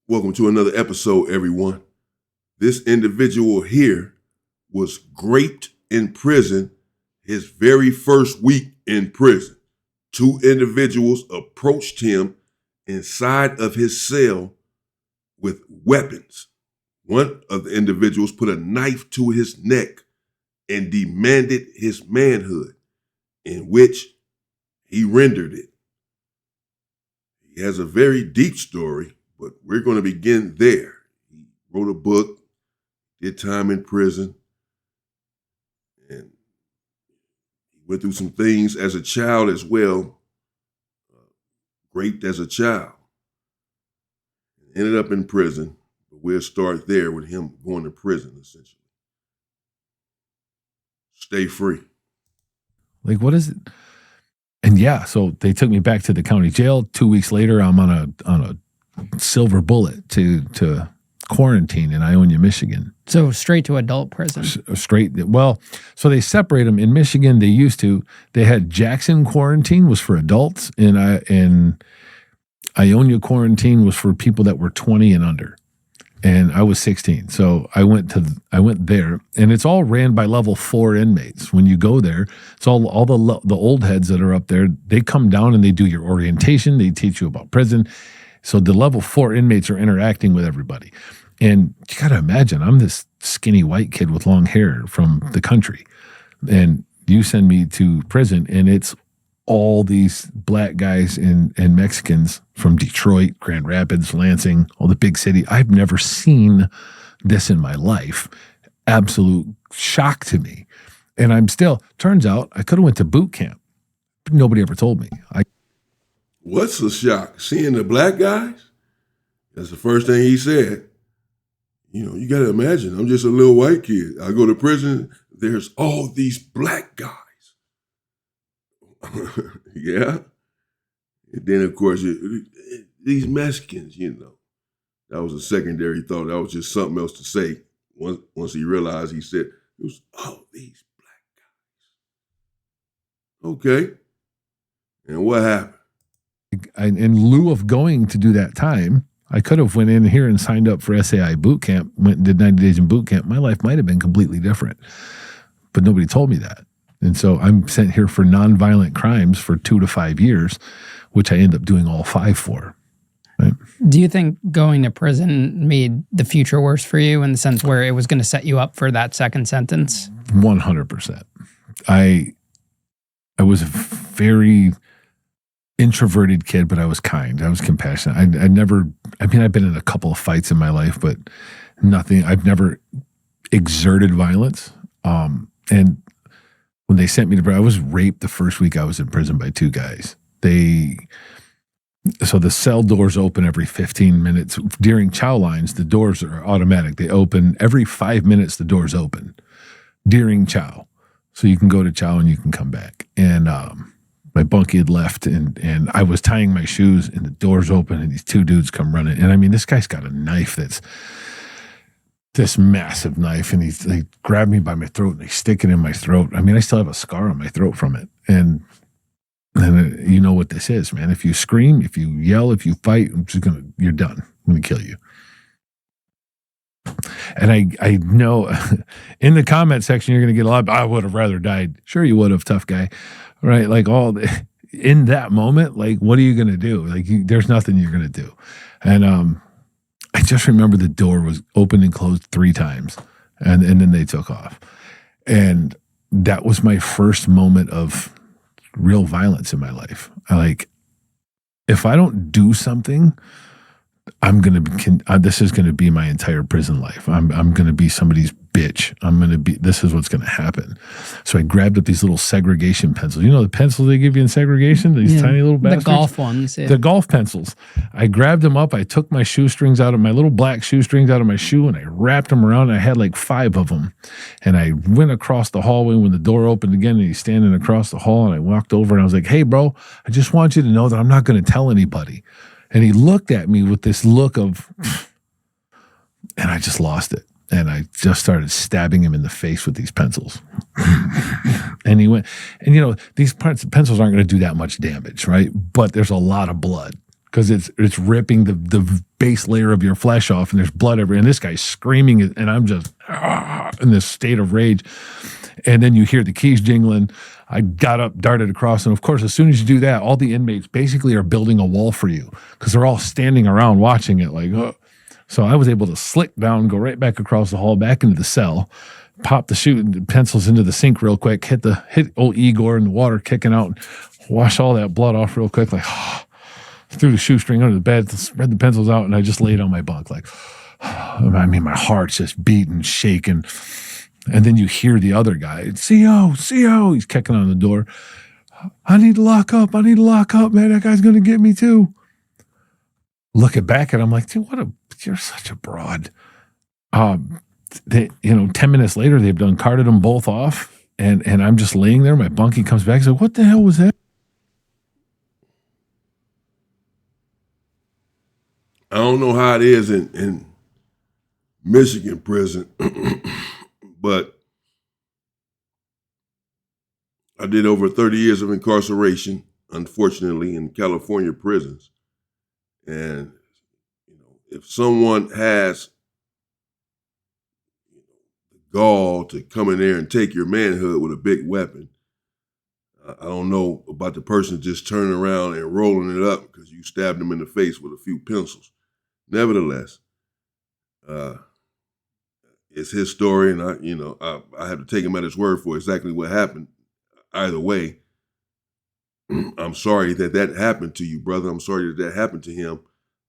Welcome to another episode, everyone. This individual here was graped in prison his very first week in prison. Two individuals approached him inside of his cell with weapons. One of the individuals put a knife to his neck and demanded his manhood, in which he rendered it. He has a very deep story, but we're going to begin there. He wrote a book, did time in prison, and he went through some things as a child as well, raped as a child. Ended up in prison, but we'll start there with him going to prison, essentially. Stay free. Like, what is it? And yeah, so they took me back to the county jail. 2 weeks later, I'm on a silver bullet to quarantine in Ionia, Michigan. So straight to adult prison. Well, so they separate them. In Michigan, they had Jackson quarantine was for adults, and Ionia quarantine was for people that were 20 and under. And I was 16. So I went there, and it's all ran by level 4 inmates. When you go there, it's all the old heads that are up there. They come down and they do your orientation. They teach you about prison. So the level 4 inmates are interacting with everybody. And you got to imagine, I'm this skinny white kid with long hair from the country. And you send me to prison, and it's all these black guys and Mexicans from Detroit, Grand Rapids, Lansing, all the big city. I've never seen this in my life. Absolute shock to me. And turns out I could have went to boot camp. Nobody ever told me. What's the shock? Seeing the black guys? That's the first thing he said. You got to imagine, I'm just a little white kid. I go to prison, there's all these black guys. Yeah. And then, of course, these Mexicans, that was a secondary thought. That was just something else to say. Once he realized, he said, it was, these black guys. Okay. And what happened? In lieu of going to do that time, I could have went in here and signed up for SAI boot camp, went and did 90 days in boot camp. My life might have been completely different, but nobody told me that. And so I'm sent here for nonviolent crimes for 2 to 5 years, which I end up doing all 5 for. Right? Do you think going to prison made the future worse for you in the sense where it was going to set you up for that second sentence? 100%. I was a very introverted kid, but I was kind. I was compassionate. I've been in a couple of fights in my life, but nothing. I've never exerted violence. And when they sent me to prison, I was raped the first week I was in prison by 2 guys. So the cell doors open every 15 minutes. During chow lines, the doors are automatic. They open every 5 minutes, the doors open during chow. So you can go to chow and you can come back. And my bunkie had left, and I was tying my shoes, and the doors open, and these 2 dudes come running. And this guy's got a knife that's this massive knife, and they grab me by my throat and they stick it in my throat. I still have a scar on my throat from it. And you know what this is, man. If you scream, if you yell, if you fight, you're done. I'm going to kill you. And I know in the comment section, you're going to get a lot of, I would have rather died. Sure you would have, tough guy. Right? In that moment, what are you going to do? There's nothing you're going to do. And, I just remember the door was opened and closed 3 times, and then they took off. And that was my first moment of real violence in my life. If I don't do something, this is going to be my entire prison life. I'm going to be somebody's bitch. This is what's going to happen. So I grabbed up these little segregation pencils. The pencils they give you in segregation? These tiny little bastards? The golf ones. Yeah. The golf pencils. I grabbed them up. I took my my little black shoestrings out of my shoe, and I wrapped them around. And I had 5 of them. And I went across the hallway when the door opened again, and he's standing across the hall, and I walked over, and I was like, hey, bro, I just want you to know that I'm not going to tell anybody. And he looked at me with this look of, and I just lost it. And I just started stabbing him in the face with these pencils. And he went, and these pencils aren't going to do that much damage, right? But there's a lot of blood because it's ripping the base layer of your flesh off, and there's blood everywhere. And this guy's screaming, and I'm just in this state of rage. And then you hear the keys jingling. I got up, darted across, and of course, as soon as you do that, all the inmates basically are building a wall for you because they're all standing around watching it like, oh. So I was able to slick down, go right back across the hall, back into the cell, pop the shooting pencils into the sink real quick, hit old Igor in the water kicking out, wash all that blood off real quick, like threw the shoestring under the bed, spread the pencils out, and I just laid on my bunk like, I mean, my heart's just beating, shaking. And then you hear the other guy, CO, he's kicking on the door. I need to lock up, man. That guy's going to get me too. Looking back at him like, dude, you're such a broad. 10 minutes later, they've done carted them both off. And I'm just laying there. My bunkie comes back and says, what the hell was that? I don't know how it is in Michigan prison, but I did over 30 years of incarceration, unfortunately, in California prisons. And if someone has the gall to come in there and take your manhood with a big weapon, I don't know about the person just turning around and rolling it up because you stabbed them in the face with a few pencils. Nevertheless, it's his story, and I have to take him at his word for exactly what happened. Either way, I'm sorry that happened to you, brother. I'm sorry that happened to him,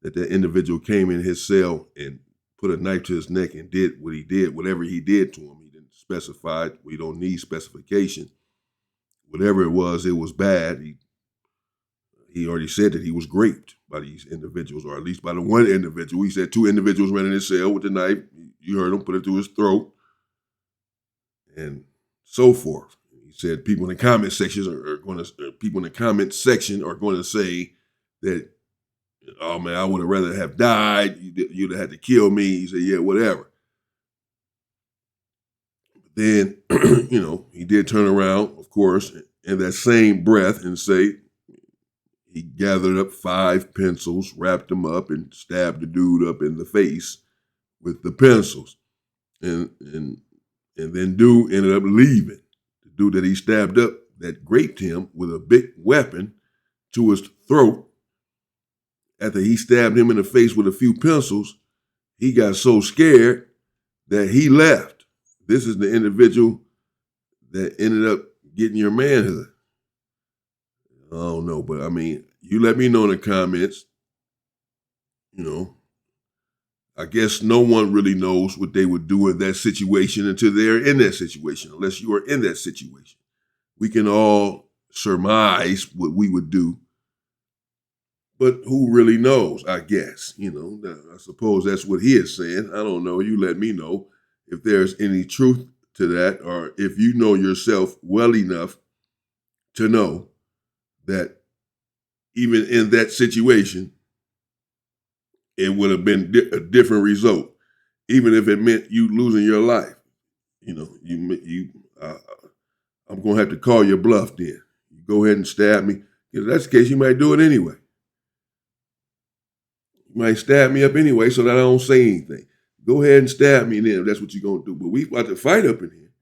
that individual came in his cell and put a knife to his neck and did what he did, whatever he did to him. He didn't specify it. We don't need specification. Whatever it was bad. He already said that he was graped by these individuals, or at least by the one individual. He said 2 individuals ran in his cell with the knife. You heard him, put it through his throat, and so forth. He said people in the comment sections people in the comment section are going to say that, oh man, I would have rather have died. You'd have had to kill me. He said, yeah, whatever. But then, he did turn around, of course, in that same breath and say he gathered up 5 pencils, wrapped them up, and stabbed the dude up in the face with the pencils. And then dude ended up leaving. The dude that he stabbed up, that graped him with a big weapon to his throat, after he stabbed him in the face with a few pencils, he got so scared that he left. This is the individual that ended up getting your manhood. I don't know, but I mean, you let me know in the comments. I guess no one really knows what they would do in that situation until they're in that situation, unless you are in that situation. We can all surmise what we would do, but who really knows, I guess. I suppose that's what he is saying. I don't know. You let me know if there's any truth to that, or if you know yourself well enough to know that even in that situation, it would have been a different result, even if it meant you losing your life. I'm going to have to call your bluff then. You go ahead and stab me. If that's the case, you might do it anyway. You might stab me up anyway so that I don't say anything. Go ahead and stab me then if that's what you're going to do. But we about to fight up in here.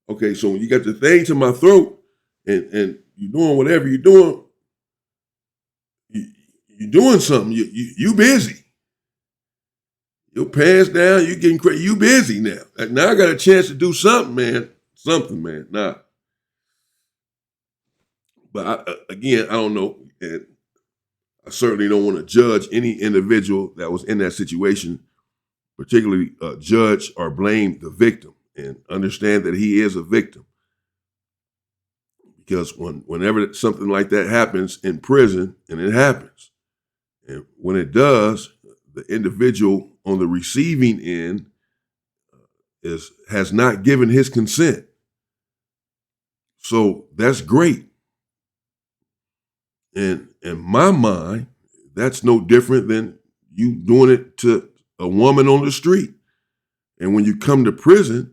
Okay, so when you got the thing to my throat and you're doing whatever you're doing, you're doing something. You busy. Your pants down, you getting crazy. You busy now. Now I got a chance to do something, man. Nah. But again, I don't know. And I certainly don't want to judge any individual that was in that situation, particularly judge or blame the victim, and understand that he is a victim. Because whenever something like that happens in prison, and it happens, and when it does, the individual on the receiving end has not given his consent. So that's great. And in my mind, that's no different than you doing it to a woman on the street. And when you come to prison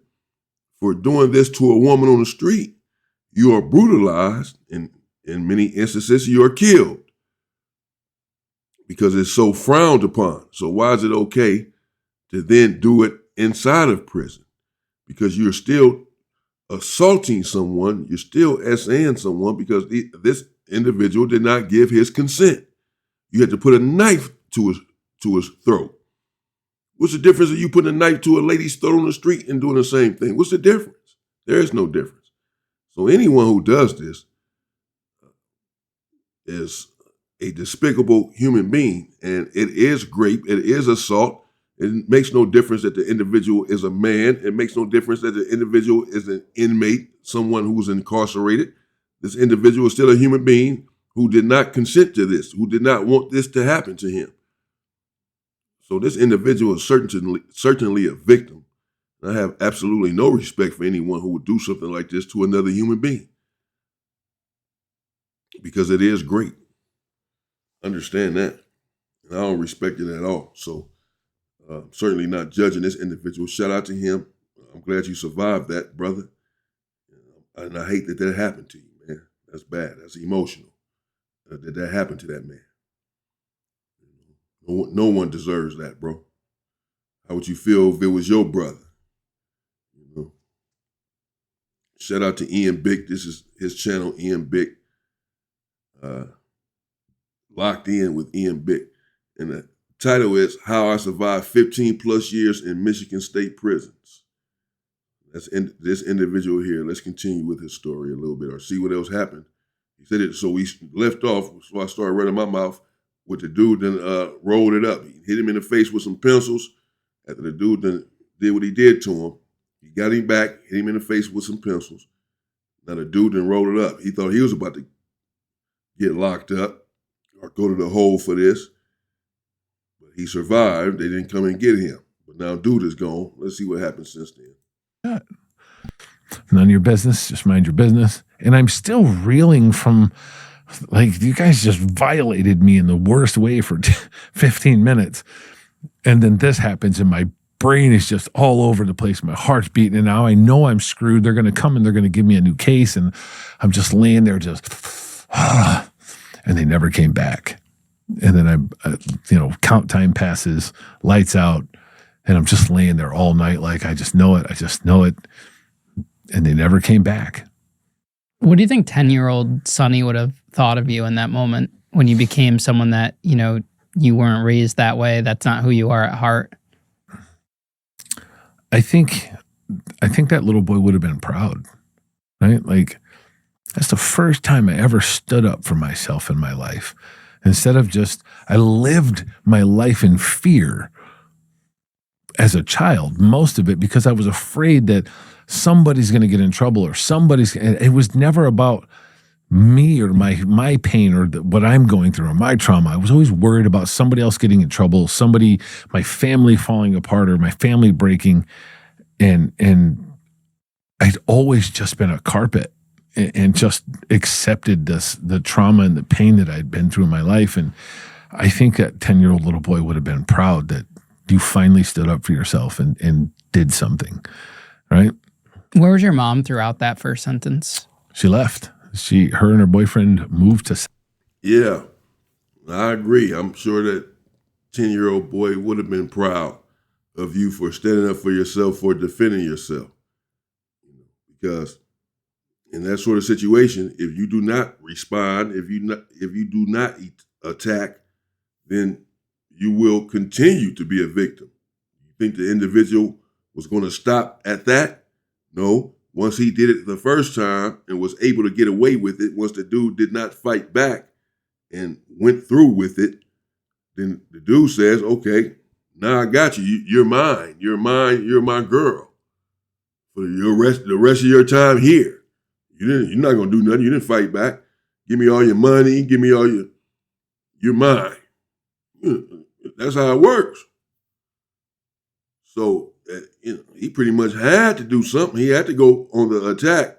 for doing this to a woman on the street, you are brutalized, and in many instances, you are killed. because it's so frowned upon. So why is it okay to then do it inside of prison? Because you're still assaulting someone, you're still SAing someone because this individual did not give his consent. You had to put a knife to his throat. What's the difference of you putting a knife to a lady's throat on the street and doing the same thing? What's the difference? There is no difference. So anyone who does this is a despicable human being, and it is rape, it is assault. It makes no difference that the individual is a man. It makes no difference that the individual is an inmate, someone who's incarcerated. This individual is still a human being who did not consent to this, who did not want this to happen to him. So this individual is certainly a victim. I have absolutely no respect for anyone who would do something like this to another human being, because it is great. Understand that. And I don't respect it at all. So certainly not judging this individual. Shout out to him. I'm glad you survived that, brother. And I hate that happened to you, man. That's bad. That's emotional. That happened to that man. No one deserves that, bro. How would you feel if it was your brother? You know. Shout out to Ian Bick. This is his channel, Ian Bick. Locked In with Ian Bick. And the title is How I Survived 15 Plus Years in Michigan State Prisons. That's this individual here. Let's continue with his story a little bit or see what else happened. He said it, so we left off, so I started running my mouth with the dude, then rolled it up. He hit him in the face with some pencils. After the dude then did what he did to him, he got him back, hit him in the face with some pencils. Now the dude then rolled it up. He thought he was about to get locked up or go to the hole for this. But he survived. They didn't come and get him. But now dude is gone. Let's see what happens since then. None of your business. Just mind your business. And I'm still reeling from, like, you guys just violated me in the worst way for 15 minutes. And then this happens and my brain is just all over the place. My heart's beating. And now I know I'm screwed. They're going to come and they're going to give me a new case. And I'm just laying there just, and they never came back. And then count time passes, lights out. And I'm just laying there all night. Like, I just know it. And they never came back. What do you think 10-year-old Sonny would have thought of you in that moment when you became someone that, you weren't raised that way? That's not who you are at heart. I think that little boy would have been proud, right? Like, that's the first time I ever stood up for myself in my life. Instead of I lived my life in fear as a child, most of it because I was afraid that somebody's going to get in trouble or it was never about me or my pain or what I'm going through or my trauma. I was always worried about somebody else getting in trouble, my family falling apart or my family breaking. And I'd always just been a carpet and just accepted the trauma and the pain that I'd been through in my life. And I think that 10-year-old little boy would have been proud that you finally stood up for yourself and did something, right? Where was your mom throughout that first sentence? She left. Her and her boyfriend moved to. Yeah, I agree. I'm sure that 10-year-old boy would have been proud of you for standing up for yourself, for defending yourself. Because in that sort of situation, if you do not respond, if you do not attack, then you will continue to be a victim. You think the individual was going to stop at that? No. Once he did it the first time and was able to get away with it, once the dude did not fight back and went through with it, then the dude says, okay, now I got you. You're mine. You're mine. You're my girl. For the rest of your time here. You're not going to do nothing. You didn't fight back. Give me all your money. Give me all you're mine. That's how it works. So, he pretty much had to do something. He had to go on the attack,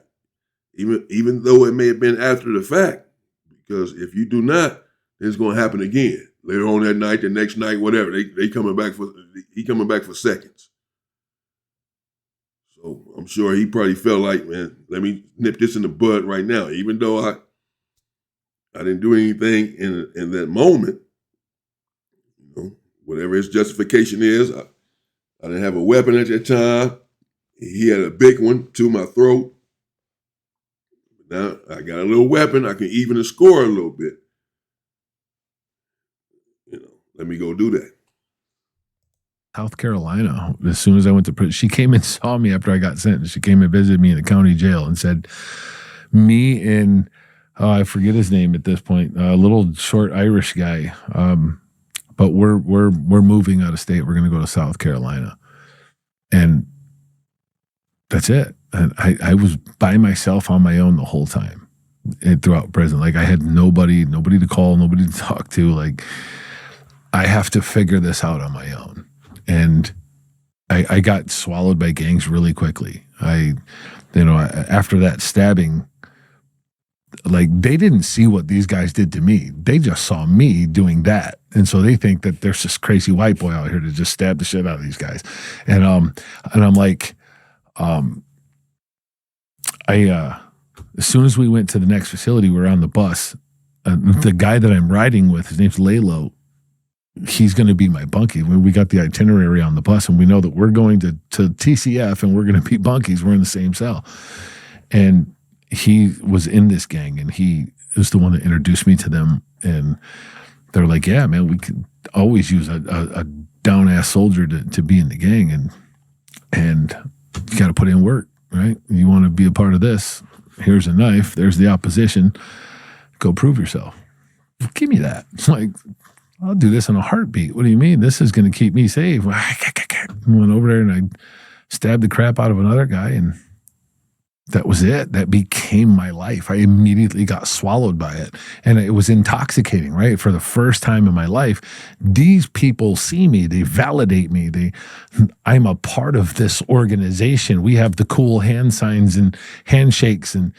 even though it may have been after the fact. Because if you do not, then it's going to happen again. Later on that night, the next night, whatever. He coming back for seconds. So I'm sure he probably felt like, man, let me nip this in the bud right now. Even though I didn't do anything in that moment, whatever his justification is. I didn't have a weapon at that time. He had a big one to my throat. Now I got a little weapon. I can even the score a little bit. Let me go do that. South Carolina, as soon as I went to prison, she came and saw me after I got sentenced. She came and visited me in the county jail and said, me and, I forget his name at this point, a little short Irish guy, but we're moving out of state. We're going to go to South Carolina. And that's it. And I was by myself on my own the whole time throughout prison. Like I had nobody to call, nobody to talk to. Like I have to figure this out on my own. And I got swallowed by gangs really quickly. After that stabbing, like they didn't see what these guys did to me. They just saw me doing that. And so they think that there's this crazy white boy out here to just stab the shit out of these guys. And I'm like, as soon as we went to the next facility, we were on the bus. The guy that I'm riding with, his name's Lalo. He's going to be my bunkie. We got the itinerary on the bus, and we know that we're going to TCF, and we're going to be bunkies. We're in the same cell. And he was in this gang, and he was the one that introduced me to them. And they're like, yeah, man, we could always use a down-ass soldier to be in the gang. And you got to put in work, right? You want to be a part of this. Here's a knife. There's the opposition. Go prove yourself. Give me that. It's like, I'll do this in a heartbeat. What do you mean? This is going to keep me safe. I went over there and I stabbed the crap out of another guy, and that was it. That became my life. I immediately got swallowed by it, and it was intoxicating, right? For the first time in my life, these people see me. They validate me. I'm a part of this organization. We have the cool hand signs and handshakes, and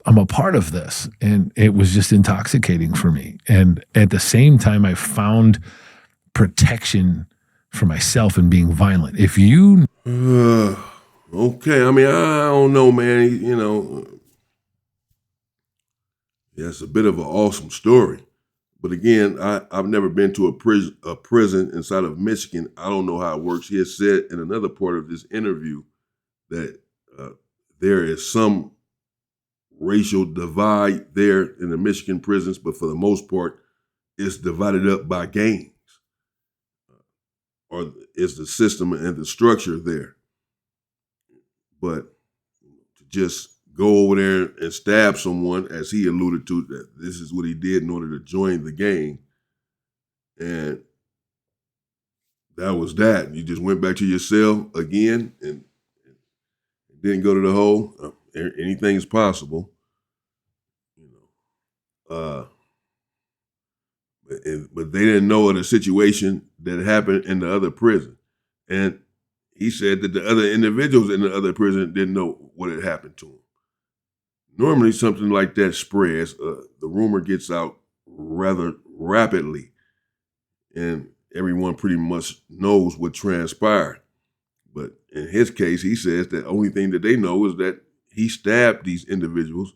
I'm a part of this. And it was just intoxicating for me. And at the same time, I found protection for myself in being violent. If you... Okay. I mean, I don't know, man. Yeah, it's a bit of an awesome story. But again, I've never been to a prison inside of Michigan. I don't know how it works. He has said in another part of this interview that there is some racial divide there in the Michigan prisons, but for the most part, it's divided up by gangs, or it's the system and the structure there. But to just go over there and stab someone, as he alluded to, that this is what he did in order to join the gang, and that was that. You just went back to your cell again and didn't go to the hole. Anything's possible, but they didn't know of the situation that happened in the other prison. And he said that the other individuals in the other prison didn't know what had happened to them. Normally something like that spreads. The rumor gets out rather rapidly, and everyone pretty much knows what transpired. But in his case, he says the only thing that they know is that he stabbed these individuals,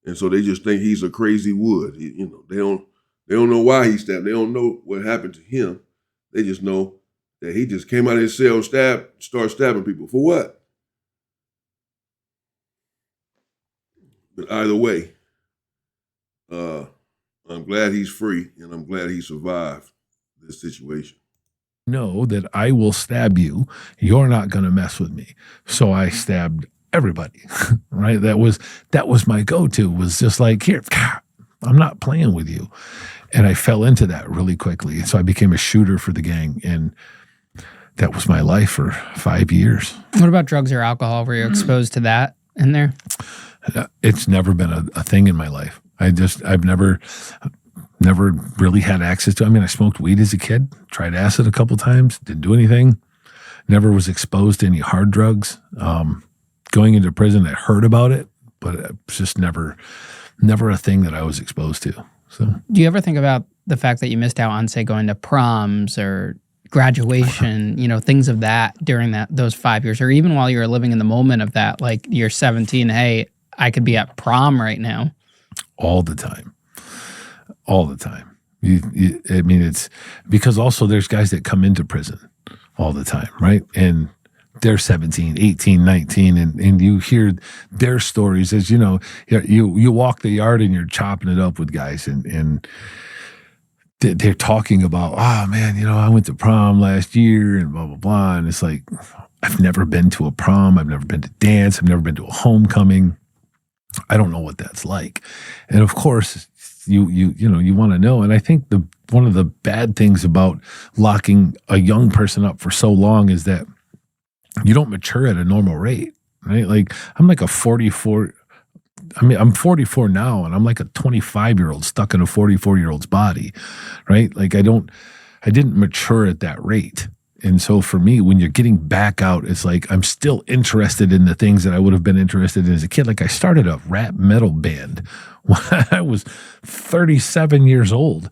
and so they just think he's a crazy wood. They don't know why he stabbed. They don't know what happened to him. They just know that he just came out of his cell and started stabbing people. For what? But either way, I'm glad he's free, and I'm glad he survived this situation. Know that I will stab you. You're not going to mess with me. So I stabbed everybody, right? That was my go-to, was just like, here, I'm not playing with you. And I fell into that really quickly. So I became a shooter for the gang, and that was my life for 5 years. What about drugs or alcohol? Were you exposed to that in there? It's never been a thing in my life. I've never really had access to. I mean, I smoked weed as a kid, tried acid a couple times, didn't do anything. Never was exposed to any hard drugs. Going into prison, I heard about it, but it was just never a thing that I was exposed to. So, do you ever think about the fact that you missed out on, say, going to proms or graduation, things of that during those 5 years, or even while you were living in the moment of that, like you're 17, hey, I could be at prom right now? All the time. I mean, it's because also there's guys that come into prison all the time, right? And they're 17, 18, 19, and you hear their stories as, you walk the yard and you're chopping it up with guys and they're talking about, oh man, I went to prom last year and blah, blah, blah. And it's like, I've never been to a prom. I've never been to dance. I've never been to a homecoming. I don't know what that's like. And of course, you want to know. And I think one of the bad things about locking a young person up for so long is that you don't mature at a normal rate, right? Like I'm like a 44. I mean, I'm 44 now and I'm like a 25-year-old stuck in a 44-year-old's body, right? Like I didn't mature at that rate. And so for me, when you're getting back out, it's like I'm still interested in the things that I would have been interested in as a kid. Like I started a rap metal band when I was 37 years old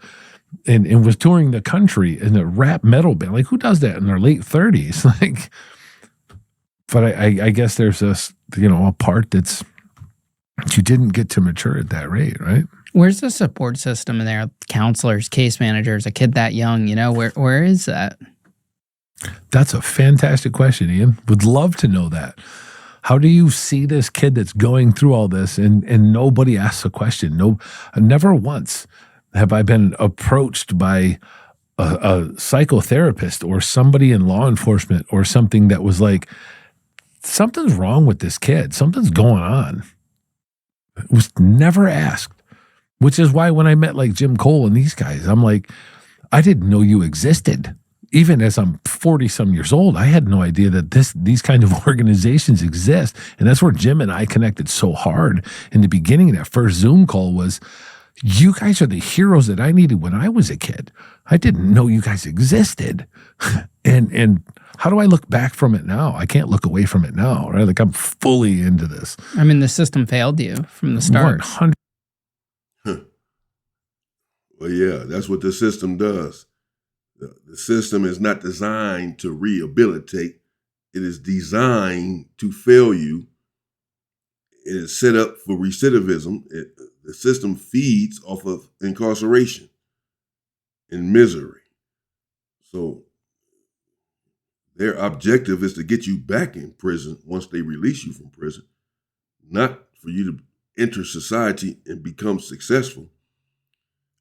and was touring the country in a rap metal band. Like who does that in their late 30s? Like, but I guess there's a part that's you didn't get to mature at that rate, right? Where's the support system in there? Counselors, case managers, a kid that young, where is that? That's a fantastic question, Ian. Would love to know that. How do you see this kid that's going through all this and nobody asks a question? No, never once have I been approached by a psychotherapist or somebody in law enforcement or something that was like, something's wrong with this kid. Something's going on. It was never asked, which is why when I met like Jim Cole and these guys, I'm like, I didn't know you existed. Even as I'm 40-some years old, I had no idea that these kind of organizations exist. And that's where Jim and I connected so hard in the beginning. That first Zoom call was, you guys are the heroes that I needed when I was a kid. I didn't know you guys existed. And how do I look back from it now? I can't look away from it now, right? Like I'm fully into this. I mean, the system failed you from the start. 100. Well, yeah, that's what the system does. The system is not designed to rehabilitate. It is designed to fail you. It is set up for recidivism. The system feeds off of incarceration and misery. So their objective is to get you back in prison once they release you from prison, not for you to enter society and become successful.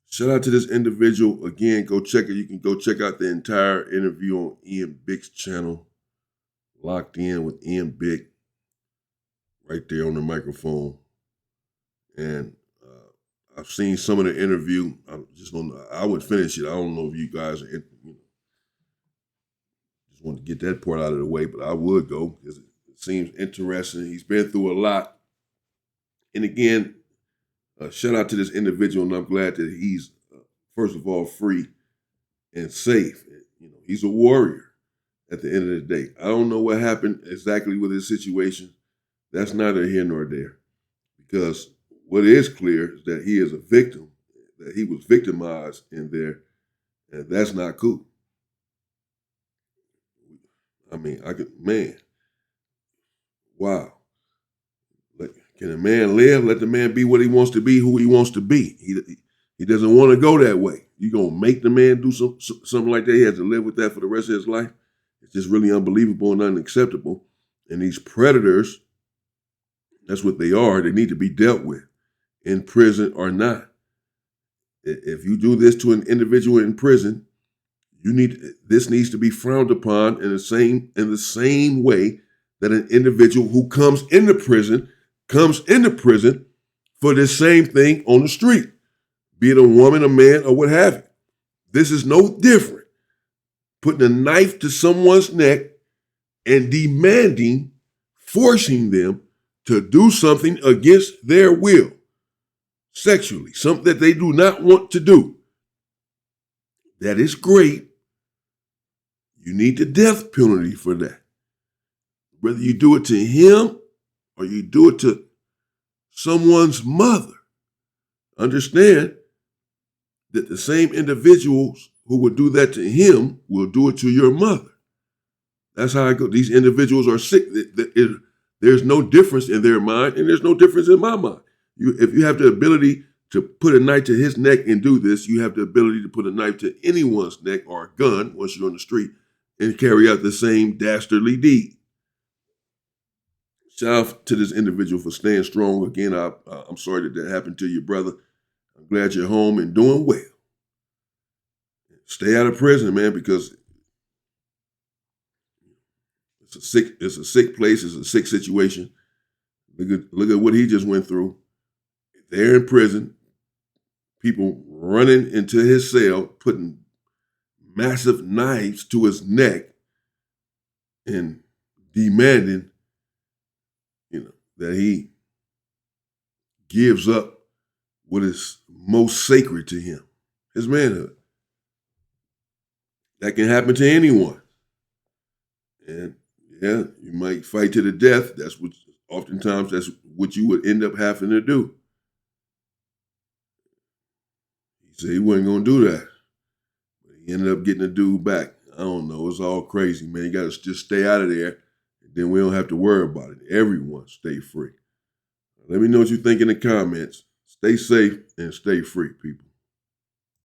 Shout out to this individual. Again, go check it. You can go check out the entire interview on Ian Bick's channel, Locked In with Ian Bick, right there on the microphone. And I've seen some of the interview. I would finish it. I don't know if you guys are, just want to get that part out of the way, but I would go because it seems interesting. He's been through a lot. And again, shout out to this individual, and I'm glad that he's, first of all, free and safe. He's a warrior at the end of the day. I don't know what happened exactly with his situation. That's neither here nor there. Because what is clear is that he is a victim, that he was victimized in there, and that's not cool. I mean, wow. Can a man live? Let the man be what he wants to be, who he wants to be. He doesn't want to go that way. You gonna make the man do something like that? He has to live with that for the rest of his life. It's just really unbelievable and unacceptable. And these predators, that's what they are. They need to be dealt with, in prison or not. If you do this to an individual in prison, this needs to be frowned upon in the same way that an individual who comes into prison for the same thing on the street, be it a woman, a man, or what have you. This is no different. Putting a knife to someone's neck and forcing them to do something against their will, sexually, something that they do not want to do. That is great. You need the death penalty for that. Whether you do it to him or you do it to someone's mother, understand that the same individuals who would do that to him will do it to your mother. That's how I go. These individuals are sick. There's no difference in their mind, and there's no difference in my mind. If you have the ability to put a knife to his neck and do this, you have the ability to put a knife to anyone's neck or a gun once you're on the street and carry out the same dastardly deed. Shout out to this individual for staying strong. Again, I'm sorry that happened to your brother. I'm glad you're home and doing well. Stay out of prison, man, because it's a sick place. It's a sick situation. Look at what he just went through. They're in prison. People running into his cell, putting massive knives to his neck and demanding, that he gives up what is most sacred to him, his manhood. That can happen to anyone. And yeah, you might fight to the death. Oftentimes that's what you would end up having to do. He said he wasn't going to do that. But he ended up getting the dude back. I don't know. It's all crazy, man. You got to just stay out of there. And then we don't have to worry about it. Everyone stay free. Let me know what you think in the comments. Stay safe and stay free, people.